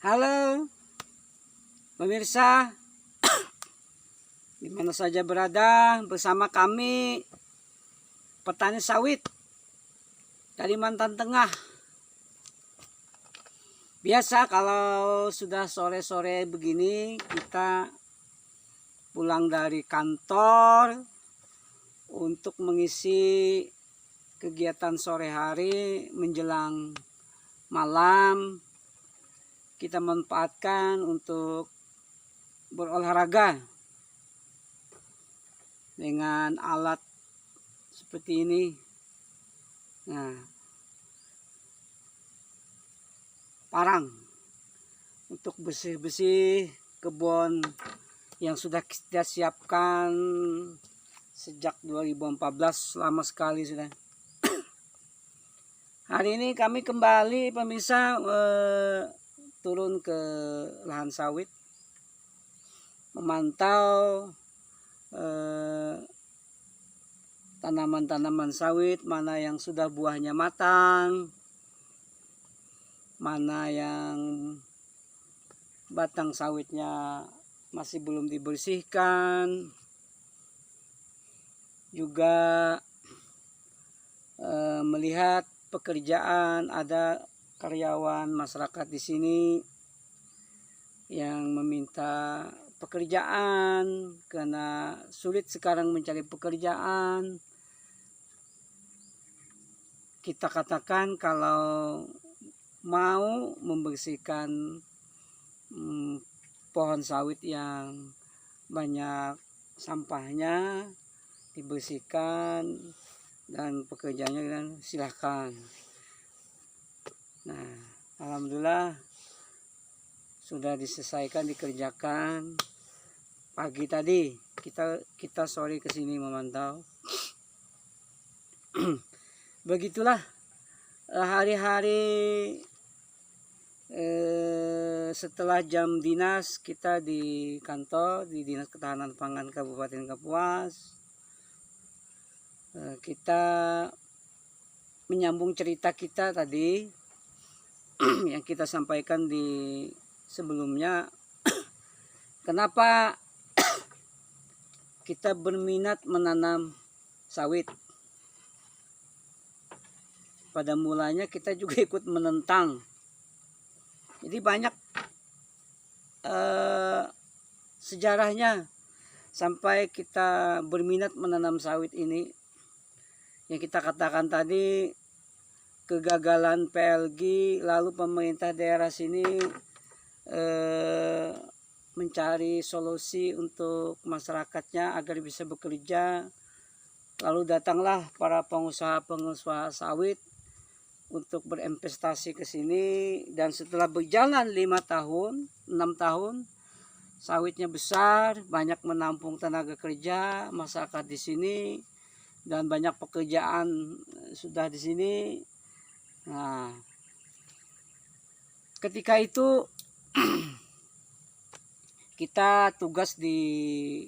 Halo pemirsa, di mana saja berada, bersama kami petani sawit Kalimantan Tengah. Biasa kalau sudah sore-sore begini kita pulang dari kantor untuk mengisi kegiatan sore hari menjelang malam. Kita manfaatkan untuk berolahraga dengan alat seperti ini. Nah, parang untuk bersih-bersih kebun yang sudah kita siapkan sejak 2014, lama sekali sudah. Hari ini kami kembali pemirsa turun ke lahan sawit, memantau tanaman-tanaman sawit, mana yang sudah buahnya matang, mana yang batang sawitnya masih belum dibersihkan. Juga melihat pekerjaan, ada karyawan masyarakat di sini yang meminta pekerjaan karena sulit sekarang mencari pekerjaan. Kita katakan kalau mau membersihkan pohon sawit yang banyak sampahnya, dibersihkan dan pekerjaannya silahkan. Nah, alhamdulillah sudah diselesaikan, dikerjakan pagi tadi. Kita sore ke sini memantau. Begitulah hari-hari setelah jam dinas kita di kantor, di Dinas Ketahanan Pangan Kabupaten Kapuas. Kita menyambung cerita kita tadi yang kita sampaikan di sebelumnya. Kenapa kita berminat menanam sawit? Pada mulanya kita juga ikut menentang. Jadi banyak sejarahnya sampai kita berminat menanam sawit ini. Yang kita katakan tadi, kegagalan PLG, lalu pemerintah daerah sini mencari solusi untuk masyarakatnya agar bisa bekerja. Lalu datanglah para pengusaha sawit untuk berinvestasi ke sini, dan setelah berjalan 5 tahun, 6 tahun, sawitnya besar, banyak menampung tenaga kerja masyarakat di sini, dan banyak pekerjaan sudah di sini. Nah, ketika itu kita tugas di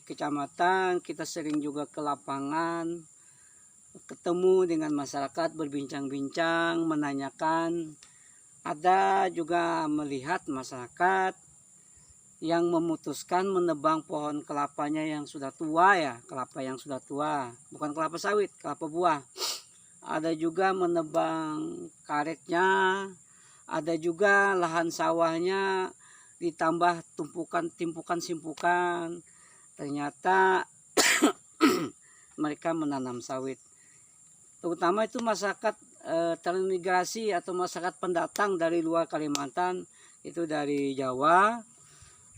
kecamatan, kita sering juga ke lapangan, ketemu dengan masyarakat, berbincang-bincang, menanyakan. Ada juga melihat masyarakat yang memutuskan menebang pohon kelapanya yang sudah tua, ya, kelapa yang sudah tua, bukan kelapa sawit, kelapa buah. Ada juga menebang karetnya, ada juga lahan sawahnya ditambah timpukan-simpukan. Ternyata mereka menanam sawit. Terutama itu masyarakat transmigrasi atau masyarakat pendatang dari luar Kalimantan, itu dari Jawa.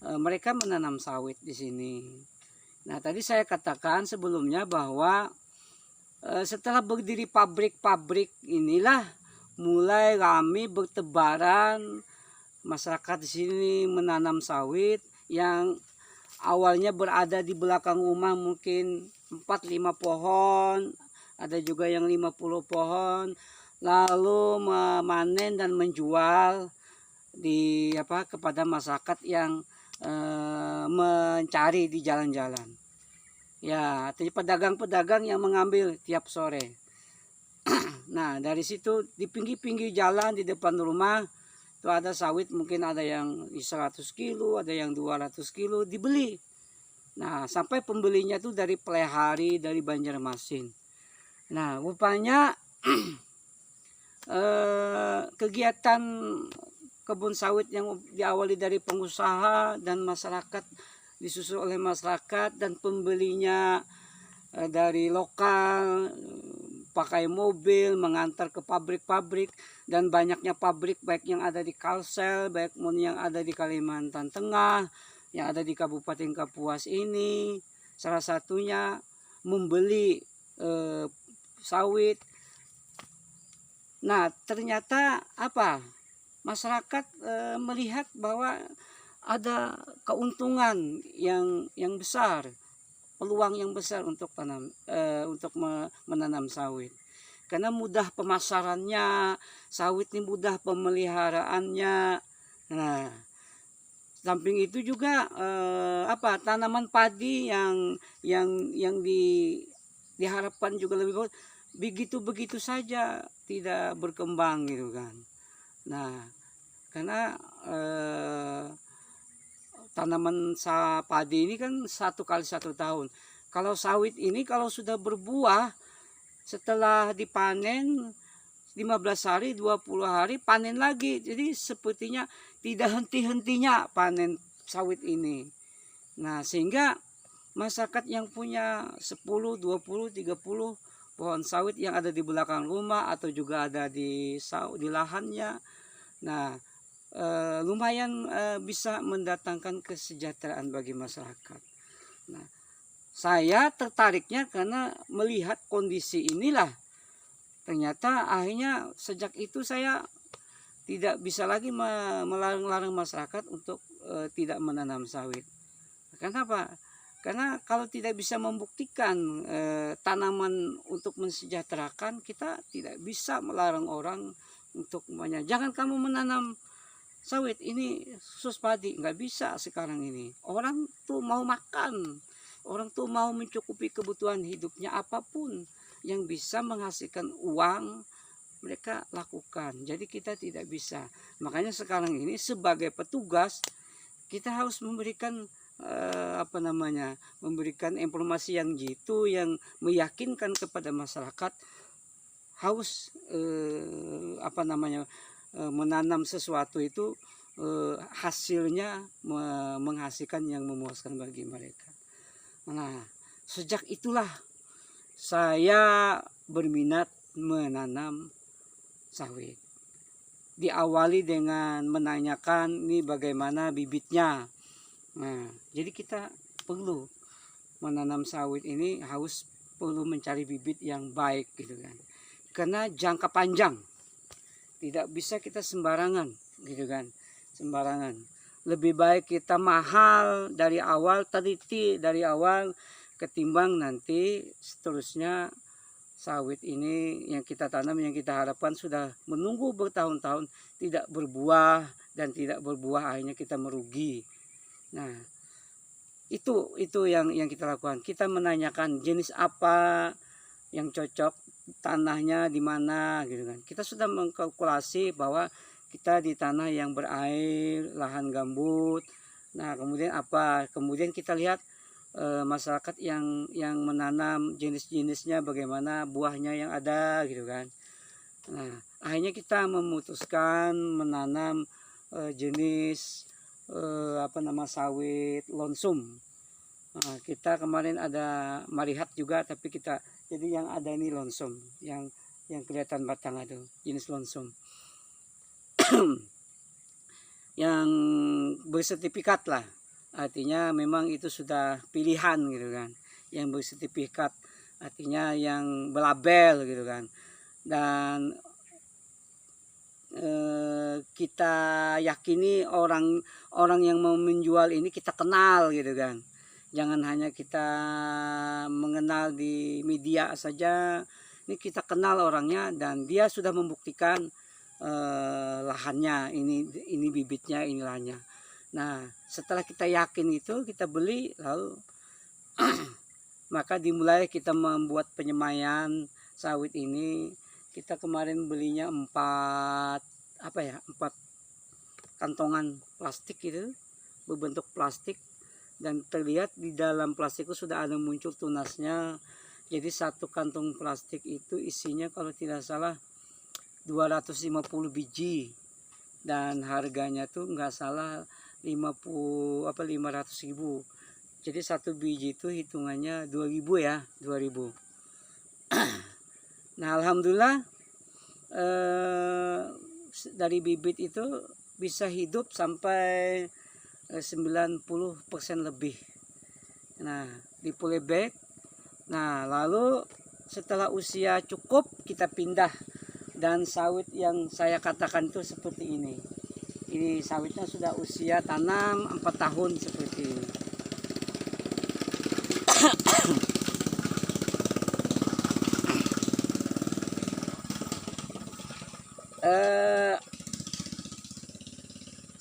Mereka menanam sawit di sini. Nah, tadi saya katakan sebelumnya bahwa setelah berdiri pabrik-pabrik inilah mulai ramai bertebaran masyarakat di sini menanam sawit yang awalnya berada di belakang rumah mungkin 4-5 pohon, ada juga yang 50 pohon, lalu memanen dan menjual kepada masyarakat yang mencari di jalan-jalan. Ya, jadi pedagang-pedagang yang mengambil tiap sore. Nah, dari situ di pinggir-pinggir jalan di depan rumah Itu ada sawit mungkin ada yang 100 kilo, ada yang 200 kilo dibeli. Nah, sampai pembelinya tuh dari Plehari, dari Banjarmasin. Nah, rupanya kegiatan kebun sawit yang diawali dari pengusaha dan masyarakat, disusul oleh masyarakat dan pembelinya dari lokal, pakai mobil mengantar ke pabrik-pabrik, dan banyaknya pabrik baik yang ada di Kalsel, baik yang ada di Kalimantan Tengah, yang ada di Kabupaten Kapuas ini, salah satunya membeli sawit. Nah, ternyata apa? Masyarakat melihat bahwa ada keuntungan yang besar, peluang yang besar untuk menanam sawit. Karena mudah pemasarannya, sawit ini mudah pemeliharaannya. Nah, samping itu juga tanaman padi yang diharapkan juga lebih bagus, begitu saja tidak berkembang gitu kan. Nah, karena tanaman padi ini kan 1 kali 1 tahun. Kalau sawit ini kalau sudah berbuah, setelah dipanen 15 hari, 20 hari panen lagi. Jadi sepertinya tidak henti-hentinya panen sawit ini. Nah, sehingga masyarakat yang punya 10, 20, 30 pohon sawit yang ada di belakang rumah atau juga ada di lahannya, nah lumayan bisa mendatangkan kesejahteraan bagi masyarakat. Nah, saya tertariknya karena melihat kondisi inilah, ternyata akhirnya sejak itu saya tidak bisa lagi melarang-larang masyarakat untuk tidak menanam sawit. Kenapa? Karena kalau tidak bisa membuktikan tanaman untuk mensejahterakan, kita tidak bisa melarang orang untuk jangan kamu menanam sawit ini khusus padi, nggak bisa sekarang ini. Orang tuh mau makan, orang tuh mau mencukupi kebutuhan hidupnya, apapun yang bisa menghasilkan uang mereka lakukan. Jadi kita tidak bisa. Makanya sekarang ini sebagai petugas kita harus memberikan memberikan informasi yang jitu, yang meyakinkan kepada masyarakat harus menanam sesuatu itu hasilnya menghasilkan yang memuaskan bagi mereka. Nah, sejak itulah saya berminat menanam sawit. Diawali dengan menanyakan ini bagaimana bibitnya. Nah, jadi kita perlu menanam sawit ini harus perlu mencari bibit yang baik gitu kan. Karena jangka panjang. Tidak bisa kita sembarangan gitu kan. Sembarangan. Lebih baik kita mahal dari awal, teliti dari awal, ketimbang nanti seterusnya sawit ini yang kita tanam, yang kita harapkan sudah menunggu bertahun-tahun tidak berbuah, dan tidak berbuah akhirnya kita merugi. Nah, itu yang kita lakukan. Kita menanyakan jenis apa yang cocok, tanahnya di mana gitu kan. Kita sudah mengkalkulasi bahwa kita di tanah yang berair, lahan gambut. Nah, kemudian kita lihat masyarakat yang menanam jenis-jenisnya bagaimana, buahnya yang ada gitu kan. Nah, akhirnya kita memutuskan menanam jenis sawit lonsum. Nah, kita kemarin ada marihat juga, tapi kita jadi yang ada ini lonsum, yang kelihatan batang itu jenis lonsum. Yang bersertifikat lah, artinya memang itu sudah pilihan gitu kan. Yang bersertifikat artinya yang berlabel gitu kan. Dan kita yakini orang yang mau menjual ini kita kenal gitu kan. Jangan hanya kita mengenal di media saja, ini kita kenal orangnya dan dia sudah membuktikan lahannya, ini bibitnya, ini lahannya. Nah, setelah kita yakin itu, kita beli, lalu maka dimulai kita membuat penyemaian sawit ini. Kita kemarin belinya 4 kantongan plastik gitu, berbentuk plastik, dan terlihat di dalam plastik itu sudah ada muncul tunasnya. Jadi satu kantong plastik itu isinya kalau tidak salah 250 biji, dan harganya tuh nggak salah 500.000. Jadi satu biji itu hitungannya 2.000 ya, 2.000. Nah alhamdulillah dari bibit itu bisa hidup sampai 90% lebih. Nah di polybag. Nah lalu setelah usia cukup kita pindah, dan sawit yang saya katakan itu seperti ini. Ini sawitnya sudah usia tanam 4 tahun seperti ini.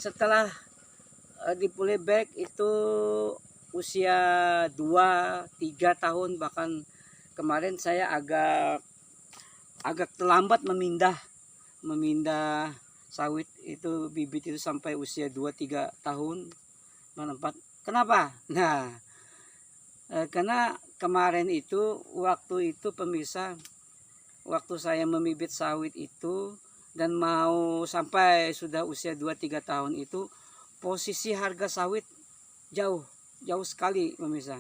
Setelah di polybag itu usia 2-3 tahun, bahkan kemarin saya agak terlambat memindah sawit itu, bibit itu sampai usia 2-3 tahun menempat. Kenapa? Nah karena kemarin itu waktu itu pemirsa, waktu saya membibit sawit itu dan mau sampai sudah usia 2-3 tahun itu, posisi harga sawit jauh sekali pemirsa.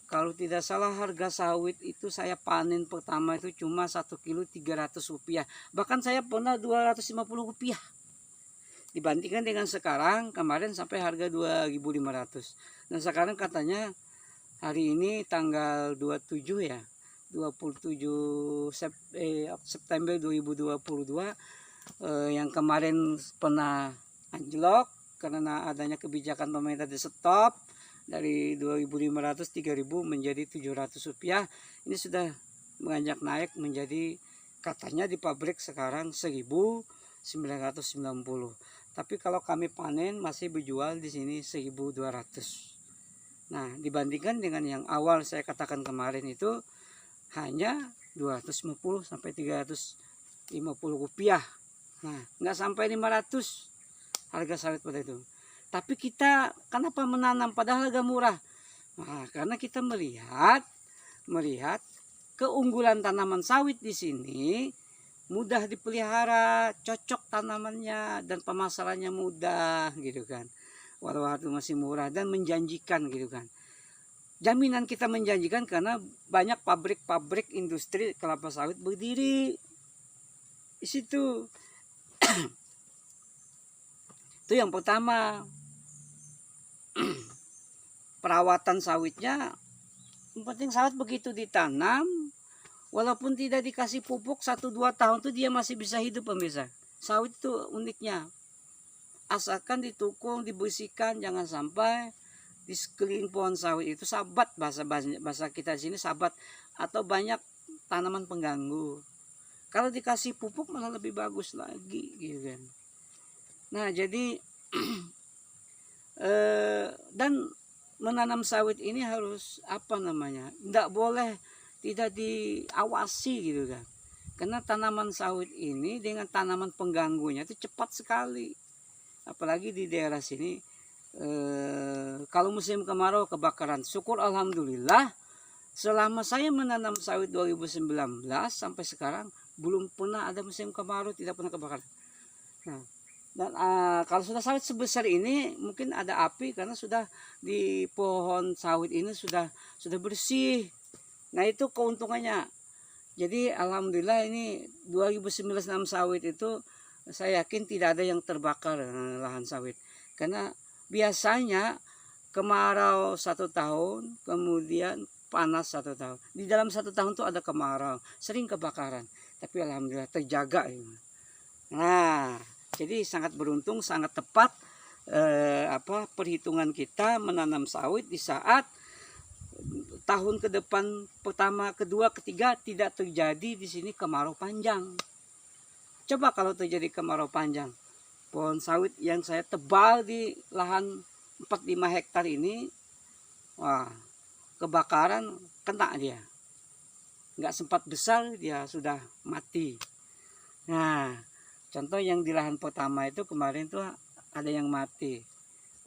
Kalau tidak salah harga sawit itu saya panen pertama itu cuma 1 kilo 300 rupiah. Bahkan saya pernah 250 rupiah. Dibandingkan dengan sekarang, kemarin sampai harga 2.500. Dan sekarang katanya hari ini tanggal 27 ya, 27 September 2022, yang kemarin pernah anjlok karena adanya kebijakan pemerintah di stop dari 2.500 3.000 menjadi 700 rupiah. Ini sudah menganjak naik menjadi, katanya di pabrik sekarang 1.990. Tapi kalau kami panen masih berjual di sini 1.200. Nah dibandingkan dengan yang awal saya katakan kemarin itu hanya 250 sampai 350 rupiah. Nah nggak sampai 500 harga sawit pada itu. Tapi kita kenapa menanam padahal harga murah? Nah, karena kita melihat keunggulan tanaman sawit di sini, mudah dipelihara, cocok tanamannya, dan pemasarannya mudah gitu kan. Walau harga masih murah dan menjanjikan gitu kan. Jaminan kita menjanjikan karena banyak pabrik-pabrik industri kelapa sawit berdiri di situ. Itu yang pertama. Perawatan sawitnya, yang penting sawit begitu ditanam, walaupun tidak dikasih pupuk 1-2 tahun tuh dia masih bisa hidup pemirsa. Sawit itu uniknya, asalkan ditukung, dibersihkan, jangan sampai di sekeliling pohon sawit itu sabat, bahasa kita di sini sabat, atau banyak tanaman pengganggu. Kalau dikasih pupuk malah lebih bagus lagi gitu kan. Nah jadi dan menanam sawit ini harus tidak boleh tidak diawasi gitu kan, karena tanaman sawit ini dengan tanaman pengganggunya itu cepat sekali, apalagi di daerah sini. Kalau musim kemarau kebakaran, syukur alhamdulillah selama saya menanam sawit 2019 sampai sekarang belum pernah ada musim kemarau tidak pernah kebakaran. Nah dan kalau sudah sawit sebesar ini mungkin ada api karena sudah di pohon sawit ini sudah bersih. Nah itu keuntungannya. Jadi alhamdulillah ini 2019 sawit itu saya yakin tidak ada yang terbakar lahan sawit. Karena biasanya kemarau 1 tahun, kemudian panas 1 tahun. Di dalam 1 tahun itu ada kemarau, sering kebakaran. Tapi alhamdulillah terjaga. Nah jadi sangat beruntung, sangat tepat perhitungan kita menanam sawit di saat tahun ke depan pertama, kedua, ketiga tidak terjadi di sini kemarau panjang. Coba kalau terjadi kemarau panjang, pohon sawit yang saya tebal di lahan 4-5 hektar ini, wah kebakaran kena dia, nggak sempat besar dia sudah mati. Nah contoh yang di lahan pertama itu kemarin tuh ada yang mati.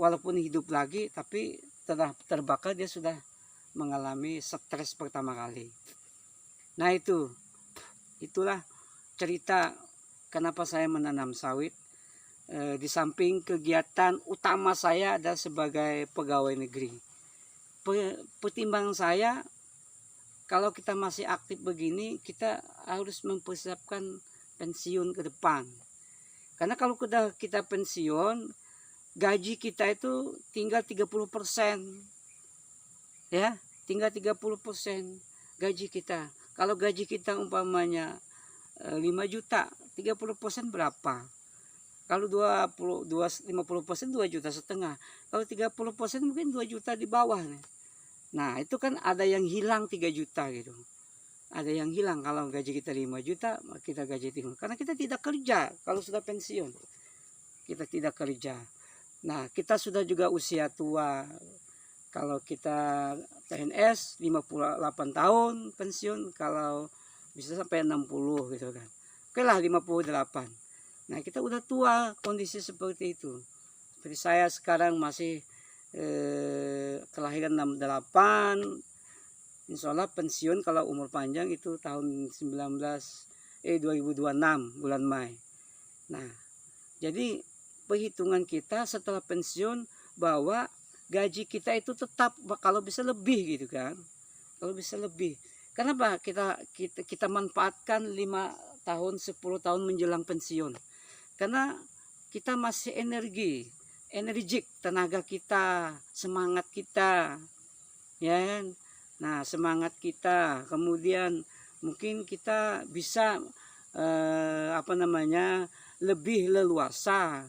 Walaupun hidup lagi, tapi setelah terbakar dia sudah mengalami stres pertama kali. Nah itulah cerita kenapa saya menanam sawit. Di samping kegiatan utama saya adalah sebagai pegawai negeri. Pertimbangan saya, kalau kita masih aktif begini, kita harus mempersiapkan pensiun ke depan. Karena kalau kita pensiun, gaji kita itu tinggal 30%. Ya, tinggal 30% gaji kita. Kalau gaji kita umpamanya 5 juta, 30% berapa? Kalau 50% 2,5 juta. Kalau 30% mungkin 2 juta di bawah nih. Nah, itu kan ada yang hilang 3 juta gitu. Ada yang hilang kalau gaji kita 5 juta, kita gaji tinggal. Karena kita tidak kerja kalau sudah pensiun. Kita tidak kerja. Nah, kita sudah juga usia tua. Kalau kita PNS 58 tahun pensiun, kalau bisa sampai 60 gitu kan. Oke lah 58. Nah, kita udah tua, kondisi seperti itu. Seperti saya sekarang masih kelahiran 68. Insya Allah pensiun kalau umur panjang itu tahun 2026 bulan Mei. Nah, jadi perhitungan kita setelah pensiun bahwa gaji kita itu tetap kalau bisa lebih gitu kan. Kalau bisa lebih. Kenapa kita manfaatkan 5 tahun 10 tahun menjelang pensiun? Karena kita masih energik, tenaga kita, semangat kita. Ya kan? Nah, semangat kita, kemudian mungkin kita bisa lebih leluasa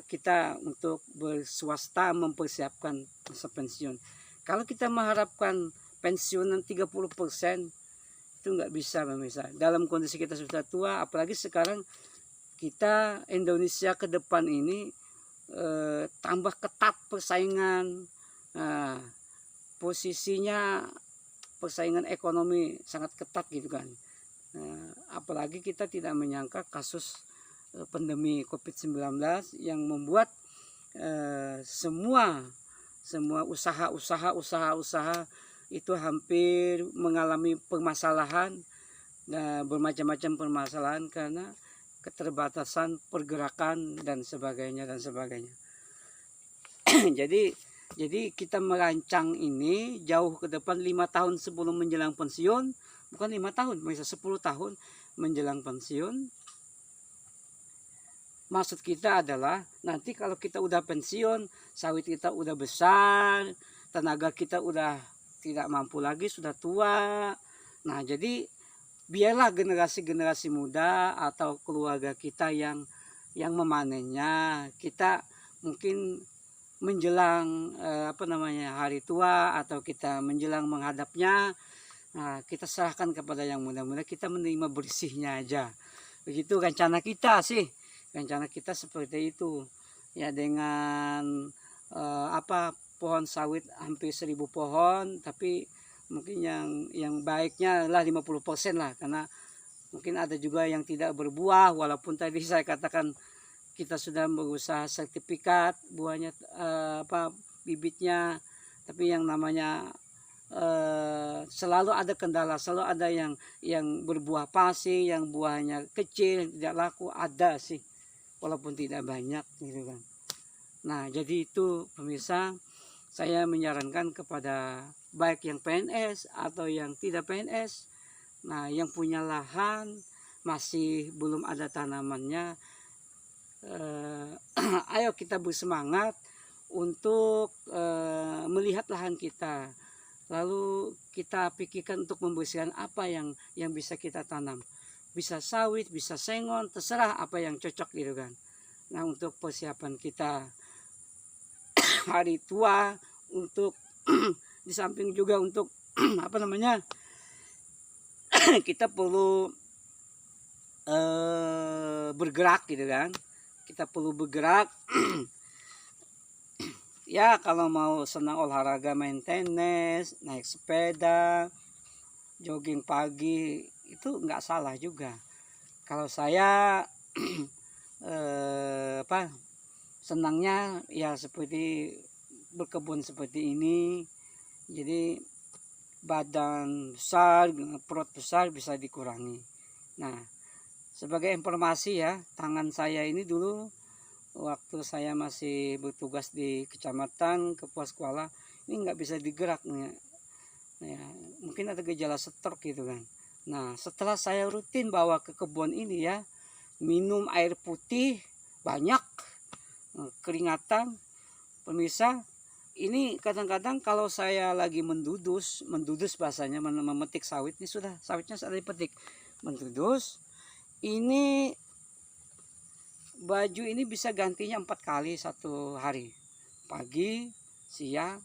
kita untuk berswasta mempersiapkan masa pensiun. Kalau kita mengharapkan pensiunan 30%, itu nggak bisa pemirsa. Dalam kondisi kita sudah tua, apalagi sekarang kita Indonesia ke depan ini tambah ketat persaingan. Posisinya persaingan ekonomi sangat ketat gitu kan. Apalagi kita tidak menyangka kasus pandemi COVID-19 yang membuat semua usaha itu hampir mengalami permasalahan, bermacam-macam permasalahan karena keterbatasan pergerakan dan sebagainya. Jadi kita merancang ini jauh ke depan 5 tahun sebelum menjelang pensiun, bukan 5 tahun, bisa 10 tahun menjelang pensiun. Maksud kita adalah nanti kalau kita udah pensiun, sawit kita udah besar, tenaga kita udah tidak mampu lagi, sudah tua. Nah, jadi biarlah generasi muda atau keluarga kita yang memanennya. Kita mungkin menjelang hari tua atau kita menjelang menghadapnya, nah, kita serahkan kepada yang muda-muda, kita menerima bersihnya aja. Begitu rencana kita sih. Rencana kita seperti itu. Ya, dengan pohon sawit hampir 1000 pohon, tapi mungkin yang baiknya lah 50% lah, karena mungkin ada juga yang tidak berbuah, walaupun tadi saya katakan kita sudah berusaha sertifikat buahnya bibitnya, tapi yang namanya selalu ada kendala, selalu ada yang berbuah pasi, yang buahnya kecil tidak laku, ada sih walaupun tidak banyak gitu kan. Nah, jadi itu pemirsa, saya menyarankan kepada baik yang PNS atau yang tidak PNS, nah yang punya lahan masih belum ada tanamannya, ayo kita bersemangat untuk melihat lahan kita, lalu kita pikirkan untuk membersihkan apa yang bisa kita tanam. Bisa sawit, bisa sengon, terserah apa yang cocok gitu kan. Nah, untuk persiapan kita hari tua, untuk di samping juga untuk kita perlu bergerak gitu kan. Kita perlu bergerak. Ya, kalau mau senang olahraga, main tenis, naik sepeda, jogging pagi, itu nggak salah juga. Kalau saya senangnya ya seperti berkebun seperti ini. Jadi badan besar, perut besar bisa dikurangi. Nah, sebagai informasi ya, tangan saya ini dulu waktu saya masih bertugas di kecamatan Kapuas Kuala, ini nggak bisa digerak nih. Ya, mungkin ada gejala stroke gitu kan. Nah, setelah saya rutin bawa ke kebun ini ya, minum air putih banyak, keringatan, pemirsa. Ini kadang-kadang kalau saya lagi mendudus bahasanya, memetik sawit, ini sudah sawitnya sudah dipetik, mendudus. Ini baju ini bisa gantinya 4 kali satu hari, pagi, siang,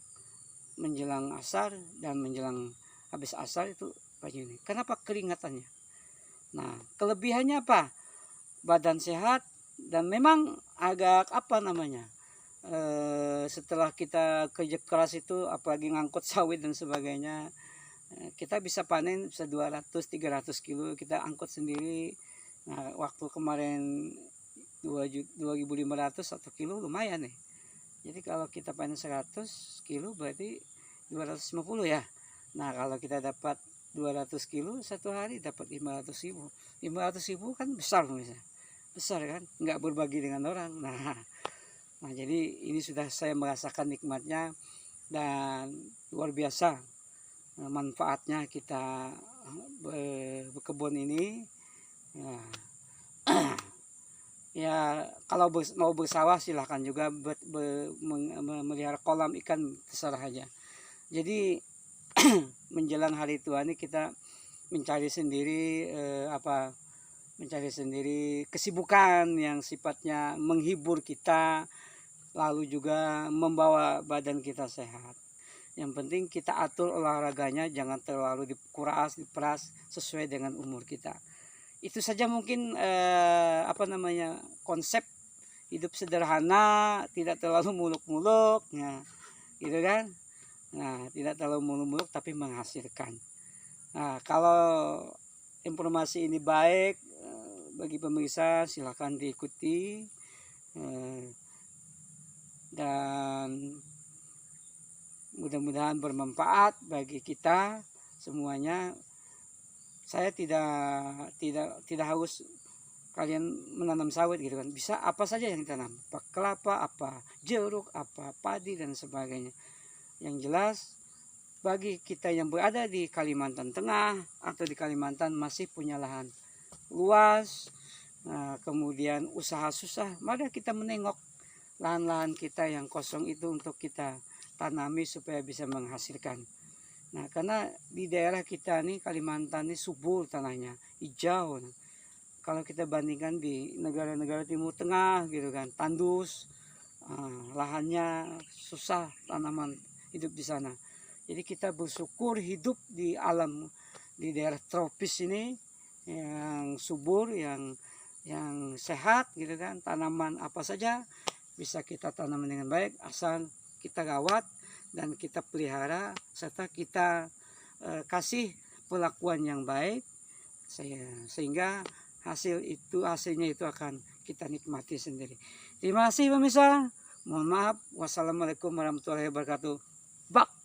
menjelang asar, dan menjelang habis asar itu baju ini. Kenapa? Keringatannya. Nah, kelebihannya apa? Badan sehat, dan memang agak apa namanya, setelah kita kerja keras itu, apalagi ngangkut sawit dan sebagainya, kita bisa panen bisa 200-300 kilo kita angkut sendiri. Nah, waktu kemarin 2.500 1 kilo lumayan nih. Jadi kalau kita panen 100 kilo berarti 250 ya. Nah, kalau kita dapat 200 kilo satu hari dapat 500.000. 500.000 kan besar misalnya. Besar kan? Nggak berbagi dengan orang. Nah, jadi ini sudah saya merasakan nikmatnya dan luar biasa manfaatnya kita berkebun ini. Ya, kalau mau bersawah silahkan juga melihara kolam ikan, terserah aja. Jadi menjelang hari tua ini kita mencari sendiri mencari sendiri kesibukan yang sifatnya menghibur kita, lalu juga membawa badan kita sehat. Yang penting kita atur olahraganya, jangan terlalu diperas sesuai dengan umur kita. Itu saja mungkin konsep hidup sederhana, tidak terlalu muluk-muluk, ya, gitu kan. Nah, tidak terlalu muluk-muluk tapi menghasilkan. Nah, kalau informasi ini baik bagi pemirsa, silahkan diikuti, dan mudah-mudahan bermanfaat bagi kita semuanya. Saya tidak harus kalian menanam sawit gitu kan. Bisa apa saja yang ditanam, apa kelapa, apa jeruk, apa padi dan sebagainya. Yang jelas bagi kita yang berada di Kalimantan Tengah atau di Kalimantan masih punya lahan luas, kemudian usaha susah, mari kita menengok lahan-lahan kita yang kosong itu untuk kita tanami supaya bisa menghasilkan. Nah, karena di daerah kita nih Kalimantan ini subur tanahnya, hijau. Kalau kita bandingkan di negara-negara Timur Tengah gitu kan, tandus, lahannya susah tanaman hidup di sana. Jadi kita bersyukur hidup di alam, di daerah tropis ini yang subur, yang sehat gitu kan. Tanaman apa saja bisa kita tanam dengan baik asal kita rawat dan kita pelihara, serta kita kasih perlakuan yang baik, sehingga hasilnya itu akan kita nikmati sendiri. Terima kasih pemirsa. Mohon maaf. Wassalamualaikum warahmatullahi wabarakatuh. Bak.